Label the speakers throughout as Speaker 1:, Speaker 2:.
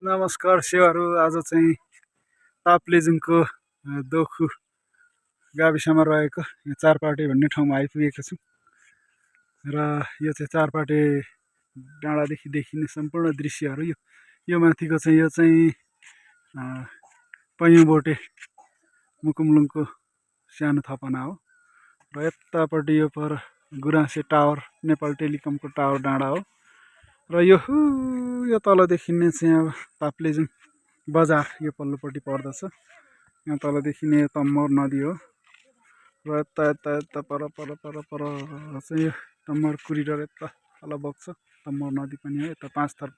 Speaker 1: नमस्कार सेवाहरू। आज चाहिँ ताप्लेजुङको दोखु गाविसमा रहेको यो चारपाटे भन्ने ठाउँमा आइपुगेको छु र यो चाहिँ चारपाटे डाँडादेखि देखिने सम्पूर्ण दृश्यहरू यो माथिको चाहिँ यो चाहिँ पैयुँबोटे मुकुमलुङको सानो थपना हो र यतापट्टि यो पर गुराँसे टावर नेपाल टेलिकमको टावर डाँडा हो र यो तल देखिने चाहिँ अब ताप्लेजुङ बजार यो पल्लोपट्टि पर्दछ। यहाँ तल देखिने तम्मर नदी हो र यता यता यता पर पर पर पर चाहिँ यो तम्मर कुरिडर यता तल बग्छ। तम्मर नदी पनि हो, यता 5 थर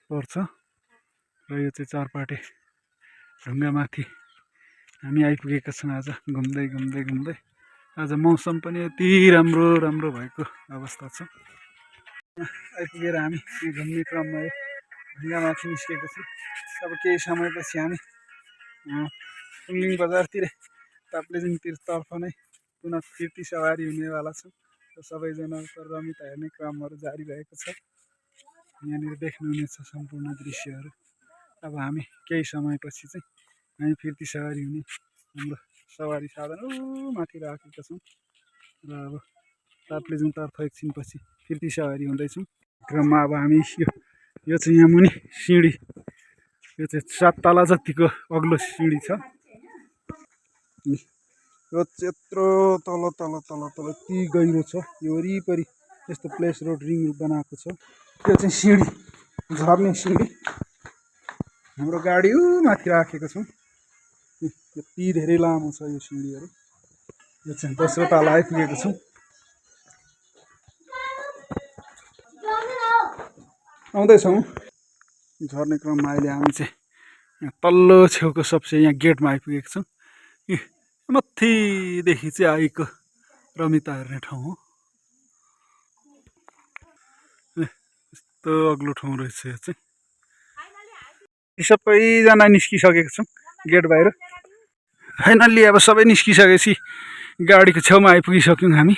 Speaker 1: पर्छ र यो चाहिँ चारपाटे ढुङ्गामाथि हामी आइपुगेका छौँ। आज घुम्दै घुम्दै घुम्दै आज मौसम पनि यति राम्रो राम्रो भएको अवस्था छ। आइपुगेर हामी घुम्ने क्रममा ढुङ्गामाथि निस्केको छौँ। अब केही समयपछि हामी फुङलिङ बजारतिर ताप्लेजुङतर्फ नै पुनः फिर्ती सवारी हुनेवाला छौँ र सबैजनाको रमिता हेर्ने क्रमहरू जारी रहेको छ। यहाँनिर देख्नुहुनेछ सम्पूर्ण दृश्यहरू। अब हामी केही समयपछि चाहिँ हामी फिर्ती सवारी हुने हाम्रो सवारी साधन माथि राखेका छौँ र अब ताप्लेजुङतर्फ एकछिनपछि फिर्ती सवारी हुँदैछौँ। क्रममा अब हामी यो चाहिँ यहाँ मुनि सिँढी, यो चाहिँ 7 तला जतिको अग्लो सिँढी छ। यो यत्रो तल तल तल तल यति गहिरो छ। यो वरिपरि यस्तो प्लेस रोड रिङ बनाएको छ। यो चाहिँ सिँढी, झर्ने सिँढी। हाम्रो गाडी माथि राखेको छौँ। यति धेरै लामो छ यो सिँढीहरू। यो चाहिँ दोस्रो तला आइपुगेको छौँ। आउँदैछौँ। झर्ने क्रममा अहिले हामी चाहिँ तल्लो छेउको सबसे यहाँ गेटमा आइपुगेको छौँ। माथिदेखि चाहिँ आएको रमिता हेर्ने ठाउँ हो। यस्तो अग्लो ठाउँ रहेछ यो चाहिँ। सबैजना निस्किसकेको छौँ गेट बाहिर। फाइनल्ली अब सबै निस्किसकेपछि गाडीको छेउमा आइपुगिसक्यौँ हामी।